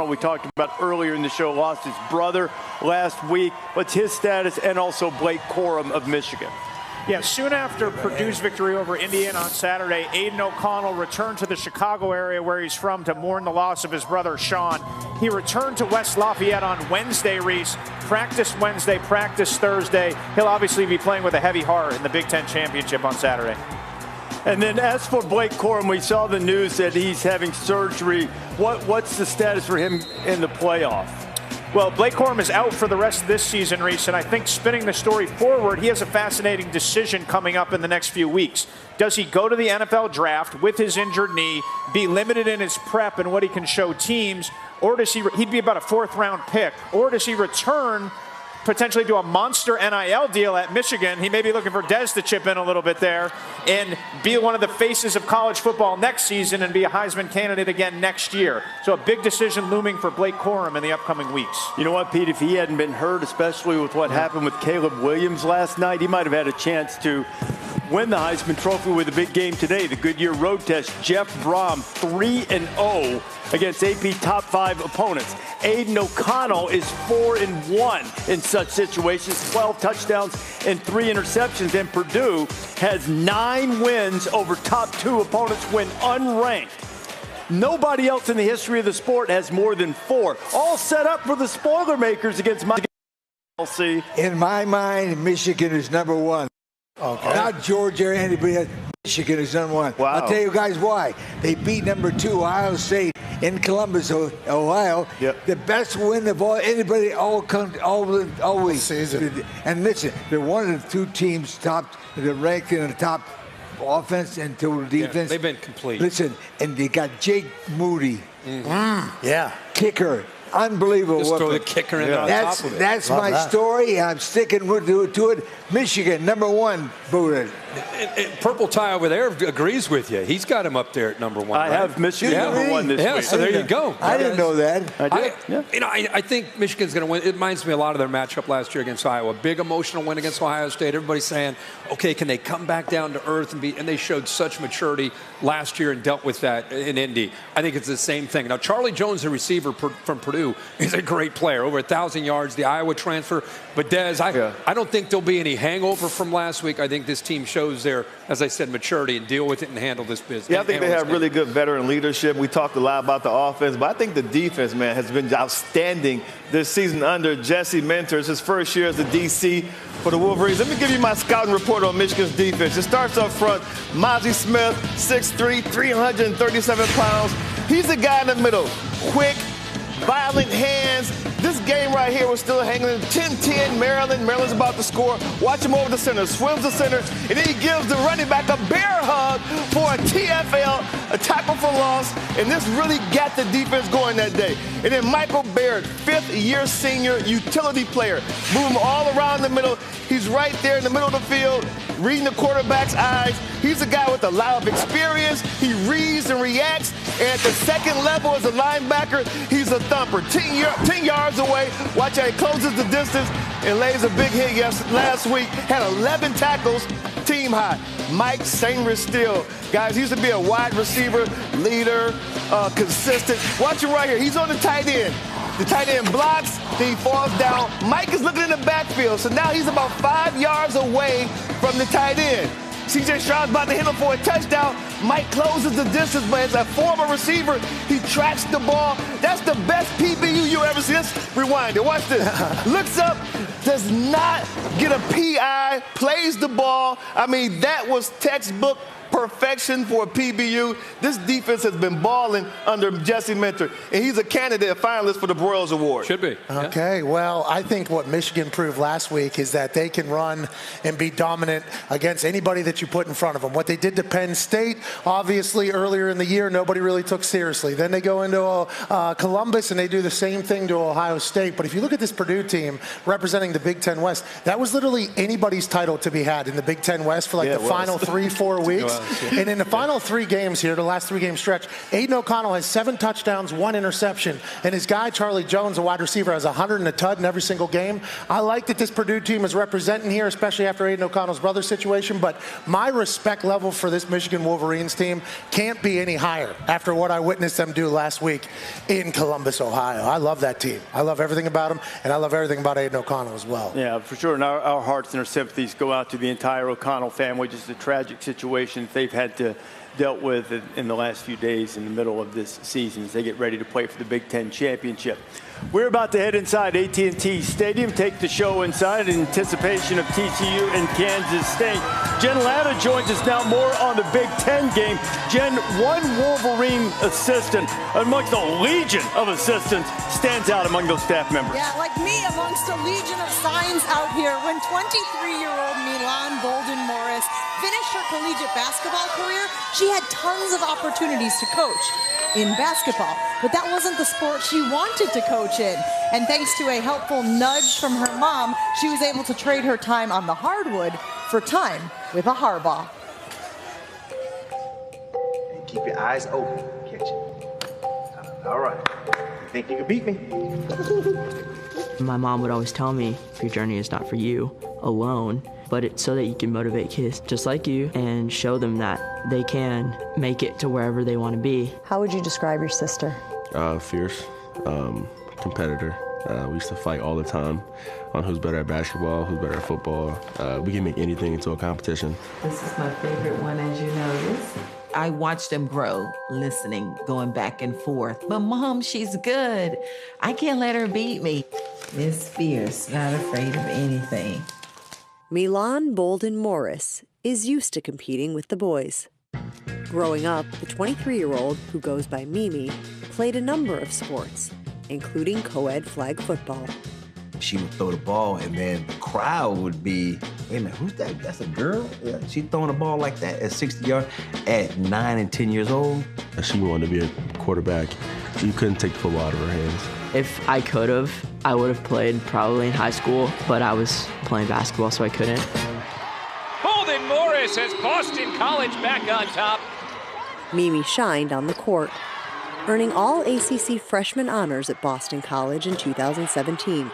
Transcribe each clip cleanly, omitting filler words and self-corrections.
O'Connell, we talked about earlier in the show, lost his brother last week. What's his status? And also Blake Corum of Michigan. Yeah, soon after Purdue's victory over Indiana on Saturday, Aiden O'Connell returned to the Chicago area where he's from to mourn the loss of his brother, Sean. He returned to West Lafayette on Wednesday, Reese. Practiced Wednesday, practiced Thursday. He'll obviously be playing with a heavy heart in the Big Ten Championship on Saturday. And then as for Blake Corum, we saw the news that he's having surgery. What's the status for him in the playoff? Well, Blake Corum is out for the rest of this season, Reese, and I think spinning the story forward, he has a fascinating decision coming up in the next few weeks. Does he go to the NFL draft with his injured knee, be limited in his prep and what he can show teams, or does he'd be about a fourth-round pick, or does he return potentially do a monster NIL deal at Michigan? He may be looking for Dez to chip in a little bit there and be one of the faces of college football next season and be a Heisman candidate again next year. So a big decision looming for Blake Corum in the upcoming weeks. You know what, Pete? If he hadn't been hurt, especially with what happened with Caleb Williams last night, he might have had a chance to win the Heisman Trophy with a big game today. The Goodyear Road Test, Jeff Brom 3-0 against AP top 5 opponents. Aiden O'Connell is 4-1 in such situations, 12 touchdowns and 3 interceptions. And Purdue has 9 wins over top 2 opponents when unranked. Nobody else in the history of the sport has more than 4. All set up for the spoiler makers against Michigan. In my mind, Michigan is number 1. Okay. Not Georgia or anybody else. Michigan is number 1. Wow. I'll tell you guys why. They beat number 2 Ohio State in Columbus, Ohio. Yep. The best win of anybody always season. And listen, they're one of the 2 teams they're ranked in the top offense and total defense. Yeah, they've been complete. Listen, and they got Jake Moody. Yeah. Kicker. Unbelievable. Just throw the kicker in on top of it. That's my story. I'm sticking to it. Michigan, number 1 voted. And Purple Tie over there agrees with you. He's got him up there at number 1. I have Michigan number 1 this week. So there you go. I didn't know that. I think Michigan's going to win. It reminds me a lot of their matchup last year against Iowa. Big emotional win against Ohio State. Everybody's saying, okay, can they come back down to earth and they showed such maturity last year and dealt with that in Indy. I think it's the same thing. Now, Charlie Jones, the receiver from Purdue, is a great player. Over 1,000 yards, the Iowa transfer. But Dez, I don't think there'll be any hangover from last week. I think this team shows their, as I said, maturity and deal with it and handle this business. Yeah, I think they have really good veteran leadership. We talked a lot about the offense, but I think the defense, man, has been outstanding this season under Jesse Minter. It's his first year as the DC for the Wolverines. Let me give you my scouting report on Michigan's defense. It starts up front. Mozzie Smith, 6'3", 337 pounds. He's the guy in the middle. Quick, violent hands. This game right here was still hanging in 10-10 Maryland. Maryland's about to score. Watch him over the center. Swims the center. And then he gives the running back a bear hug for a TFL, a tackle for loss. And this really got the defense going that day. And then Michael Barrett, 5th-year senior utility player. Move him all around the middle. He's right there in the middle of the field, reading the quarterback's eyes. He's a guy with a lot of experience. He reads and reacts. And at the second level as a linebacker, he's a thumper. 10 yards away. Watch how he closes the distance and lays a big hit last week. Had 11 tackles, team high. Mike Sainristil. Guys, he used to be a wide receiver, leader, consistent. Watch him right here. He's on the tight end. The tight end blocks, then he falls down. Mike is looking in the backfield, so now he's about 5 yards away from the tight end. C.J. Stroud's about to hit him for a touchdown. Mike closes the distance, but as a former receiver, he tracks the ball. That's the best PBU you ever see. Let's rewind it. Watch this. Looks up, does not get a PI, plays the ball. I mean, that was textbook perfection for a PBU. This defense has been balling under Jesse Minter, and he's a candidate, a finalist for the Broyles Award. Should be. Okay, well, I think what Michigan proved last week is that they can run and be dominant against anybody that you put in front of them. What they did to Penn State, obviously, earlier in the year, nobody really took seriously. Then they go into Columbus, and they do the same thing to Ohio State. But if you look at this Purdue team representing the Big Ten West, that was literally anybody's title to be had in the Big Ten West for the final 3-4 weeks. And in the final 3 games here, the last 3-game stretch, Aiden O'Connell has 7 touchdowns, 1 interception. And his guy, Charlie Jones, a wide receiver, has 100 and a tud in every single game. I like that this Purdue team is representing here, especially after Aiden O'Connell's brother situation. But my respect level for this Michigan Wolverines Wolverines team can't be any higher after what I witnessed them do last week in Columbus, Ohio. I love that team. I love everything about them, and I love everything about Aiden O'Connell as well. Yeah, for sure. And our hearts and our sympathies go out to the entire O'Connell family. Just a tragic situation that they've had to dealt with in the last few days in the middle of this season as they get ready to play for the Big Ten Championship. We're about to head inside AT&T Stadium, take the show inside in anticipation of TCU and Kansas State. Jen Latta joins us now more on the Big Ten game. Jen, one Wolverine assistant amongst a legion of assistants stands out among those staff members. Yeah, like me amongst a legion of signs out here. When 23-year-old Milan Bolden Morris finished her collegiate basketball career, she had tons of opportunities to coach in basketball, but that wasn't the sport she wanted to coach in. And thanks to a helpful nudge from her mom, she was able to trade her time on the hardwood for time with a Harbaugh. And keep your eyes open. Catch it. All right. You think you can beat me? My mom would always tell me, your journey is not for you alone, but it's so that you can motivate kids just like you and show them that they can make it to wherever they want to be. How would you describe your sister? Fierce, competitor. We used to fight all the time on who's better at basketball, who's better at football. We can make anything into a competition. This is my favorite one, as you notice. I watched them grow, listening, going back and forth. But Mom, she's good. I can't let her beat me. Miss Fierce, not afraid of anything. Milan Bolden Morris is used to competing with the boys. Growing up, the 23-year-old, who goes by Mimi, played a number of sports, including co-ed flag football. She would throw the ball, and then the crowd would be, wait a minute, who's that? That's a girl? Yeah, she throwing a ball like that at 60 yards at 9 and 10 years old. She wanted to be a quarterback. You couldn't take the football out of her hands. If I could have, I would have played probably in high school, but I was playing basketball, so I couldn't. Bolden Morris has Boston College back on top. Mimi shined on the court, earning all ACC freshman honors at Boston College in 2017.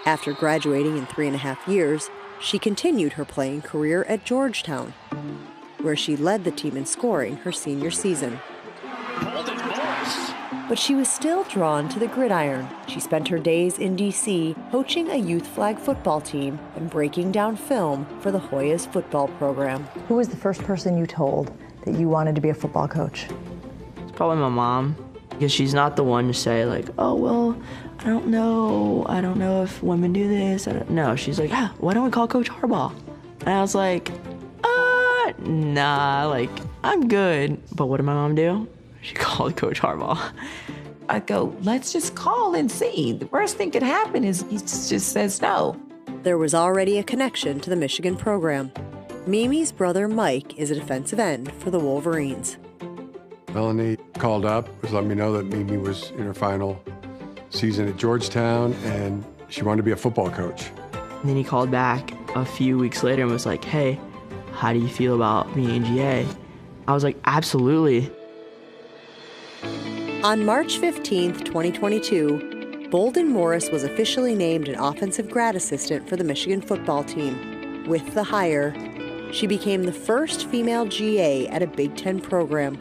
After graduating in 3.5 years, she continued her playing career at Georgetown, where she led the team in scoring her senior season. But she was still drawn to the gridiron. She spent her days in D.C. coaching a youth flag football team and breaking down film for the Hoyas football program. Who was the first person you told that you wanted to be a football coach? It's probably my mom, because she's not the one to say like, oh, well, I don't know if women do this. No, she's like, why don't we call Coach Harbaugh? And I was like, nah, like, I'm good. But what did my mom do? She called Coach Harbaugh. I go, let's just call and see. The worst thing could happen is he just says no. There was already a connection to the Michigan program. Mimi's brother Mike is a defensive end for the Wolverines. Melanie called up, was letting me know that Mimi was in her final season at Georgetown and she wanted to be a football coach. And then he called back a few weeks later and was like, hey, how do you feel about being in GA? I was like, absolutely. On March 15, 2022, Bolden Morris was officially named an offensive grad assistant for the Michigan football team. With the hire, she became the first female GA at a Big Ten program.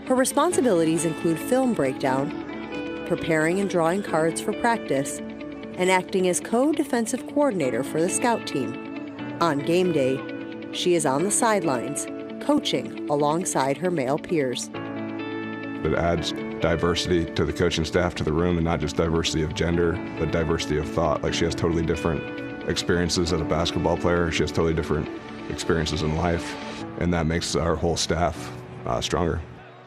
Her responsibilities include film breakdown, preparing and drawing cards for practice, and acting as co-defensive coordinator for the scout team. On game day, she is on the sidelines, coaching alongside her male peers. It adds diversity to the coaching staff, to the room, and not just diversity of gender, but diversity of thought. Like, she has totally different experiences as a basketball player. She has totally different experiences in life, and that makes our whole staff stronger.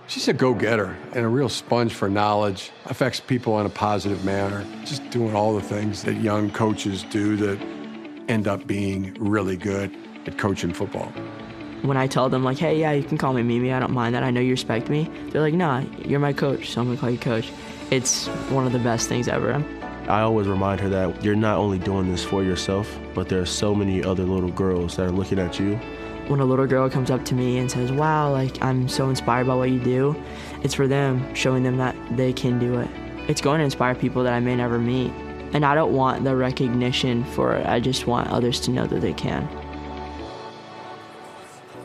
She's a go-getter and a real sponge for knowledge, affects people in a positive manner, just doing all the things that young coaches do that end up being really good at coaching football. When I tell them, like, hey, yeah, you can call me Mimi, I don't mind that, I know you respect me, they're like, nah, you're my coach, so I'm gonna call you coach. It's one of the best things ever. I always remind her that you're not only doing this for yourself, but there are so many other little girls that are looking at you. When a little girl comes up to me and says, wow, like, I'm so inspired by what you do, it's for them, showing them that they can do it. It's going to inspire people that I may never meet. And I don't want the recognition for it, I just want others to know that they can.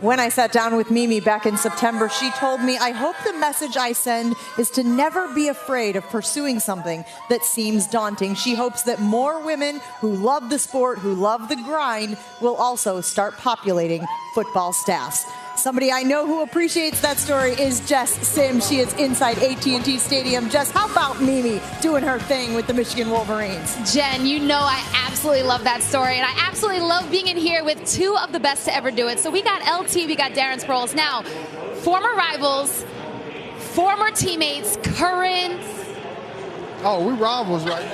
When I sat down with Mimi back in September, she told me, I hope the message I send is to never be afraid of pursuing something that seems daunting. She hopes that more women who love the sport, who love the grind, will also start populating football staffs. Somebody I know who appreciates that story is Jess Sims. She is inside AT&T Stadium. Jess, how about Mimi doing her thing with the Michigan Wolverines? Jen, you know I absolutely love that story, and I absolutely love being in here with two of the best to ever do it. So we got LT, we got Darren Sproles. Now, former rivals, former teammates, current. Oh, we rivals right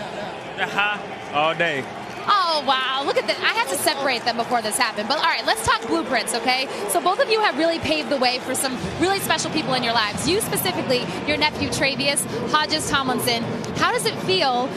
now. All day. Oh, wow. Look at that. I had to separate them before this happened. But all right, let's talk blueprints, okay? So both of you have really paved the way for some really special people in your lives. You specifically, your nephew Travius Hodges Tomlinson. How does it feel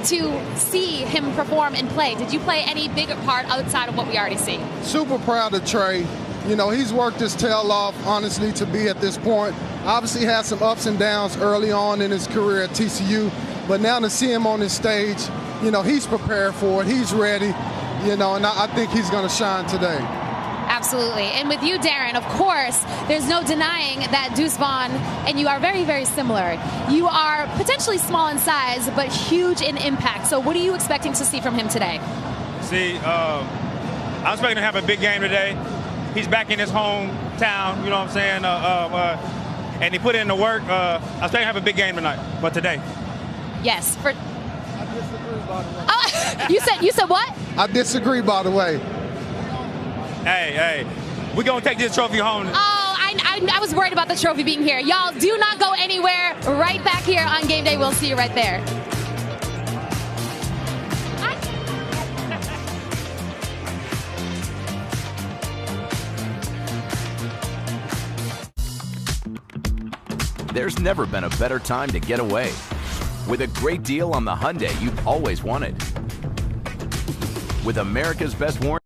to see him perform and play? Did you play any bigger part outside of what we already see? Super proud of Trey. You know, he's worked his tail off, honestly, to be at this point. Obviously had some ups and downs early on in his career at TCU, but now to see him on this stage, you know, he's prepared for it. He's ready, you know, and I think he's going to shine today. Absolutely. And with you, Darren, of course, there's no denying that Deuce Vaughn and you are very, very similar. You are potentially small in size, but huge in impact. So what are you expecting to see from him today? See, I'm expecting to have a big game today. He's back in his hometown, you know what I'm saying? And he put in the work. I'm expecting to have a big game tonight, but today. Yes. You said what? I disagree, by the way. Hey, we're going to take this trophy home. Oh, I was worried about the trophy being here. Y'all do not go anywhere. Right back here on game day. We'll see you right there. There's never been a better time to get away. With a great deal on the Hyundai you've always wanted. With America's Best Warranty.